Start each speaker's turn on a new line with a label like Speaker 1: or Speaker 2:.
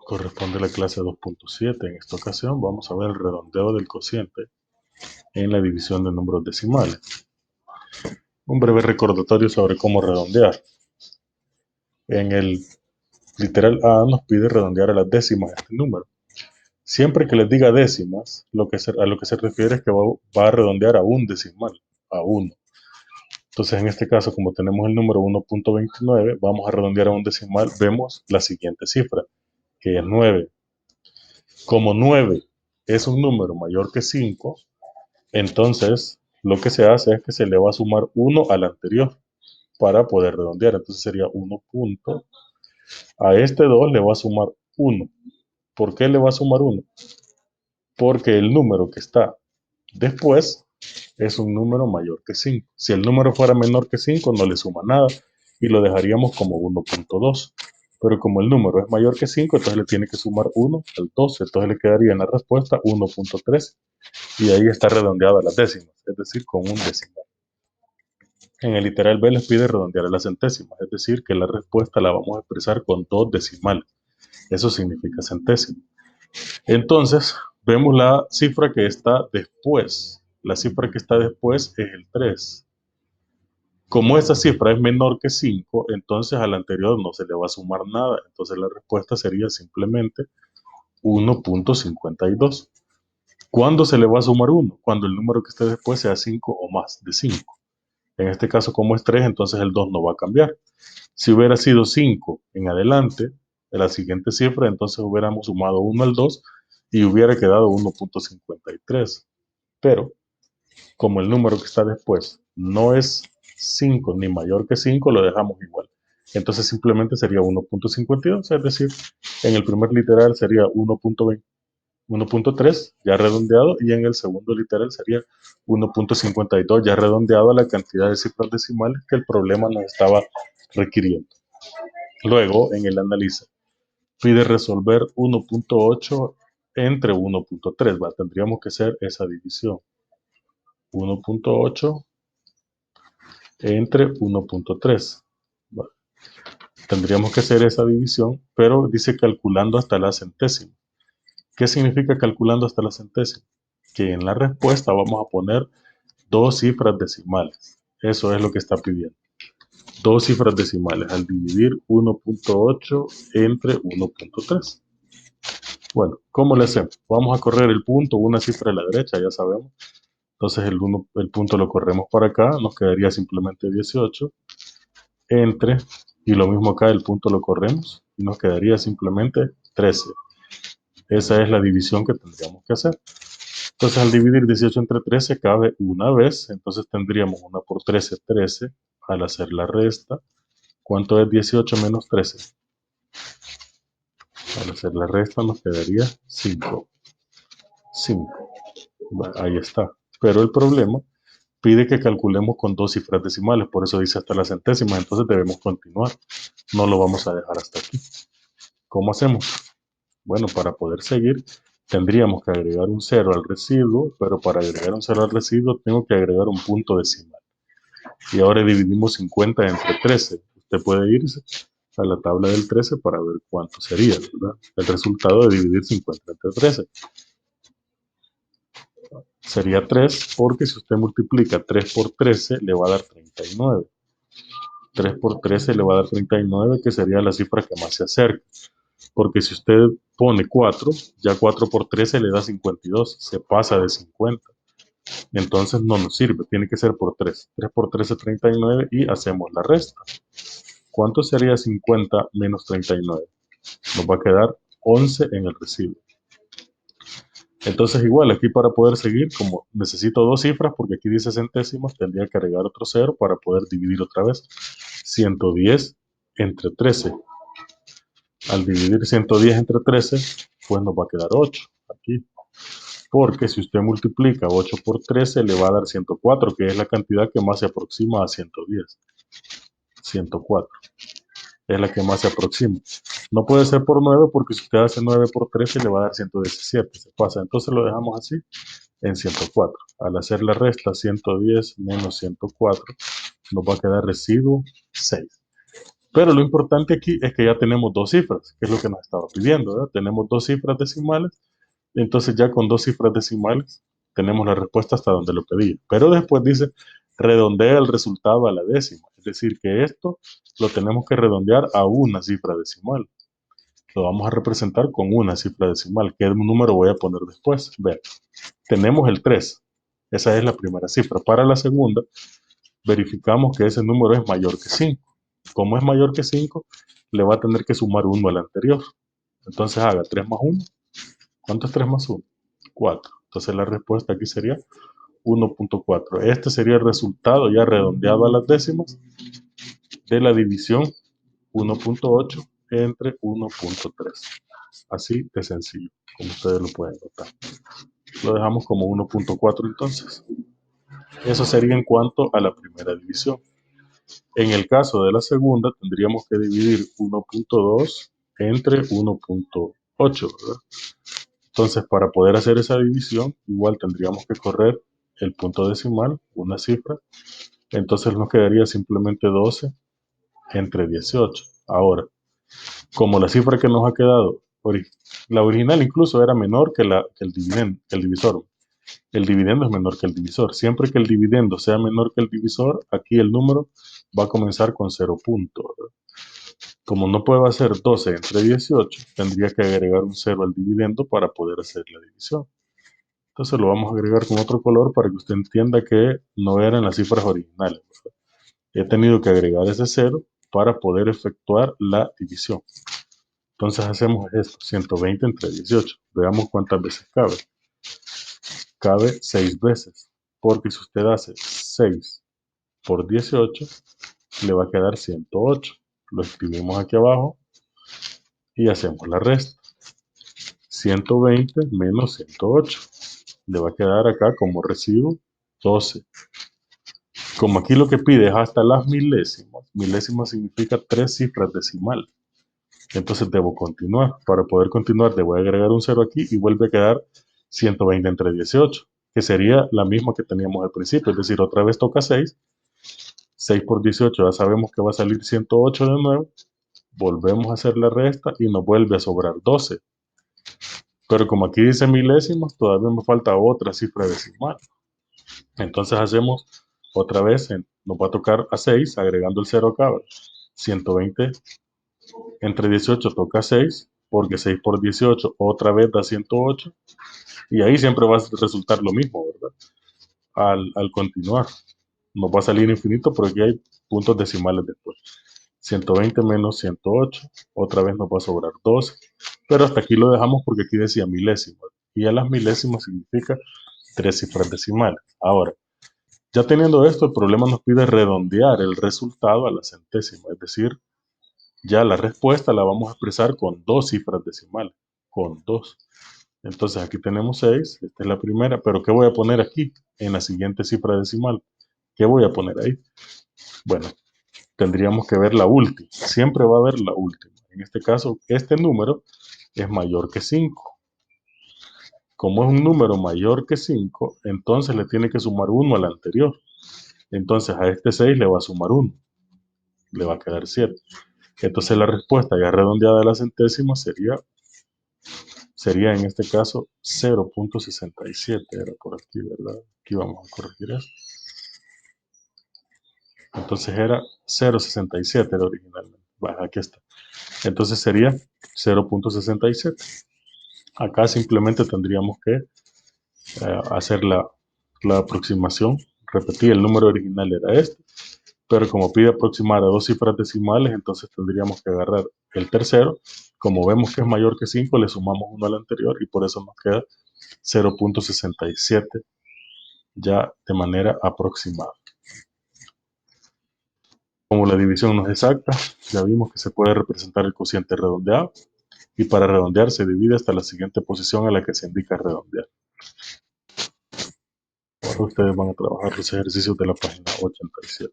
Speaker 1: Corresponde a la clase 2.7. En esta ocasión vamos a ver el redondeo del cociente en la división de números decimales. Un breve recordatorio sobre cómo redondear. En el literal A nos pide redondear a las décimas este número. Siempre que les diga décimas, a lo que se refiere es que va a redondear a un decimal, a 1. Entonces, en este caso, como tenemos el número 1.29, vamos a redondear a un decimal. Vemos la siguiente cifra, que es 9. Como 9 es un número mayor que 5, entonces lo que se hace es que se le va a sumar 1 al anterior para poder redondear. Entonces sería 1 punto. A este 2 le va a sumar 1. ¿Por qué le va a sumar 1? Porque el número que está después es un número mayor que 5. Si el número fuera menor que 5, no le suma nada y lo dejaríamos como 1.2. Pero como el número es mayor que 5, entonces le tiene que sumar 1 al 2. Entonces le quedaría en la respuesta 1.3. Y ahí está redondeado a las décimas, es decir, con un decimal. En el literal B les pide redondear a las centésimas, es decir, que la respuesta la vamos a expresar con 2 decimales. Eso significa centésimo. Entonces, vemos la cifra que está después. La cifra que está después es el 3. Como esa cifra es menor que 5, entonces al anterior no se le va a sumar nada. Entonces la respuesta sería simplemente 1.52. ¿Cuándo se le va a sumar 1? Cuando el número que esté después sea 5 o más de 5. En este caso, como es 3, entonces el 2 no va a cambiar. Si hubiera sido 5 en adelante, de la siguiente cifra, entonces hubiéramos sumado 1 al 2 y hubiera quedado 1.53. Pero, como el número que está después no es 5 ni mayor que 5, lo dejamos igual. Entonces simplemente sería 1.52, es decir, en el primer literal sería 1.3 ya redondeado, y en el segundo literal sería 1.52 ya redondeado a la cantidad de cifras decimales que el problema nos estaba requiriendo. Luego, en el análisis, pide resolver 1.8 entre 1.3. Tendríamos que hacer esa división. 1.8 entre 1.3. Tendríamos que hacer esa división, pero dice calculando hasta la centésima. ¿Qué significa calculando hasta la centésima? Que en la respuesta vamos a poner dos cifras decimales. Eso es lo que está pidiendo. Dos cifras decimales al dividir 1.8 entre 1.3. Bueno, ¿cómo le hacemos? Vamos a correr el punto, una cifra a la derecha, ya sabemos. Entonces el punto lo corremos para acá, nos quedaría simplemente 18 entre, y lo mismo acá, el punto lo corremos y nos quedaría simplemente 13. Esa es la división que tendríamos que hacer. Entonces, al dividir 18 entre 13 cabe una vez, entonces tendríamos 1 por 13, 13. Al hacer la resta, ¿cuánto es 18 menos 13? Al hacer la resta nos quedaría 5. 5. Bueno, ahí está. Pero el problema pide que calculemos con dos cifras decimales, por eso dice hasta la centésima, entonces debemos continuar. No lo vamos a dejar hasta aquí. ¿Cómo hacemos? Bueno, para poder seguir, tendríamos que agregar un 0 al residuo, pero para agregar un 0 al residuo tengo que agregar un punto decimal. Y ahora dividimos 50 entre 13. Usted puede irse a la tabla del 13 para ver cuánto sería, ¿verdad? El resultado de dividir 50 entre 13. Sería 3, porque si usted multiplica 3 por 13, le va a dar 39. 3 por 13 le va a dar 39, que sería la cifra que más se acerca. Porque si usted pone 4, ya 4 por 13 le da 52, se pasa de 50. Entonces no nos sirve, tiene que ser por 3. 3 por 13, 39 y hacemos la resta. ¿Cuánto sería 50 menos 39? Nos va a quedar 11 en el residuo. Entonces igual, aquí para poder seguir, como necesito dos cifras, porque aquí dice centésimos, tendría que agregar otro 0 para poder dividir otra vez. 110 entre 13. Al dividir 110 entre 13, pues nos va a quedar 8 aquí. Porque si usted multiplica 8 por 13, le va a dar 104, que es la cantidad que más se aproxima a 110. 104 es la que más se aproxima. No puede ser por 9, porque si usted hace 9 por 13, le va a dar 117. Se pasa. Entonces lo dejamos así, en 104. Al hacer la resta, 110 menos 104, nos va a quedar residuo 6. Pero lo importante aquí es que ya tenemos dos cifras, que es lo que nos estaba pidiendo, ¿verdad? Tenemos dos cifras decimales, entonces ya con dos cifras decimales tenemos la respuesta hasta donde lo pedí. Pero después dice, redondea el resultado a la décima. Es decir, que esto lo tenemos que redondear a una cifra decimal. Lo vamos a representar con una cifra decimal. ¿Qué número voy a poner después? Vean, tenemos el 3. Esa es la primera cifra. Para la segunda, verificamos que ese número es mayor que 5. Como es mayor que 5, le va a tener que sumar 1 al anterior. Entonces haga 3 más 1. ¿Cuánto es 3 más 1? 4. Entonces la respuesta aquí sería 1.4. Este sería el resultado ya redondeado a las décimas de la división 1.8 entre 1.3. Así de sencillo, como ustedes lo pueden notar. Lo dejamos como 1.4 entonces. Eso sería en cuanto a la primera división. En el caso de la segunda, tendríamos que dividir 1.2 entre 1.8, ¿verdad? Entonces, para poder hacer esa división, igual tendríamos que correr el punto decimal, una cifra. Entonces nos quedaría simplemente 12 entre 18. Ahora, como la cifra que nos ha quedado, la original incluso era menor que el divisor. El dividendo es menor que el divisor. Siempre que el dividendo sea menor que el divisor, aquí el número va a comenzar con 0 puntos. Como no puedo hacer 12 entre 18, tendría que agregar un 0 al dividendo para poder hacer la división. Entonces lo vamos a agregar con otro color para que usted entienda que no eran las cifras originales. He tenido que agregar ese 0 para poder efectuar la división. Entonces hacemos esto, 120 entre 18. Veamos cuántas veces cabe. Cabe 6 veces, porque si usted hace 6 por 18, le va a quedar 108. Lo escribimos aquí abajo y hacemos la resta. 120 menos 108. Le va a quedar acá como residuo 12. Como aquí lo que pide es hasta las milésimas, milésimas significa 3 cifras decimales. Entonces debo continuar. Para poder continuar debo agregar un 0 aquí y vuelve a quedar 120 entre 18, que sería la misma que teníamos al principio. Es decir, otra vez toca 6. 6 por 18 ya sabemos que va a salir 108 de nuevo. Volvemos a hacer la resta y nos vuelve a sobrar 12. Pero como aquí dice milésimas, todavía me falta otra cifra decimal. Entonces hacemos otra vez, nos va a tocar a 6, agregando el 0 acá. 120 entre 18 toca 6, porque 6 por 18 otra vez da 108. Y ahí siempre va a resultar lo mismo, ¿verdad? Al continuar. Nos va a salir infinito porque hay puntos decimales después. 120 menos 108, otra vez nos va a sobrar 12. Pero hasta aquí lo dejamos porque aquí decía milésimas. Y a las milésimas significa 3 cifras decimales. Ahora, ya teniendo esto, el problema nos pide redondear el resultado a la centésima, es decir, ya la respuesta la vamos a expresar con 2 cifras decimales, con 2. Entonces aquí tenemos 6, esta es la primera, pero ¿qué voy a poner aquí en la siguiente cifra decimal? ¿Qué voy a poner ahí? Bueno, tendríamos que ver la última, siempre va a haber la última. En este caso, este número es mayor que 5. Como es un número mayor que 5, entonces le tiene que sumar 1 al anterior. Entonces a este 6 le va a sumar 1, le va a quedar 7. Entonces la respuesta ya redondeada a la centésima sería en este caso 0.67, era por aquí, ¿verdad? Aquí vamos a corregir eso. Entonces era 0.67 era originalmente. Bueno, aquí está. Entonces sería 0.67. Acá simplemente tendríamos que hacer la aproximación. Repetir, el número original era este, pero como pide aproximar a 2 cifras decimales, entonces tendríamos que agarrar el tercero. Como vemos que es mayor que 5, le sumamos 1 al anterior y por eso nos queda 0.67 ya de manera aproximada. Como la división no es exacta, ya vimos que se puede representar el cociente redondeado y para redondear se divide hasta la siguiente posición a la que se indica redondear. Ahora ustedes van a trabajar los ejercicios de la página 87.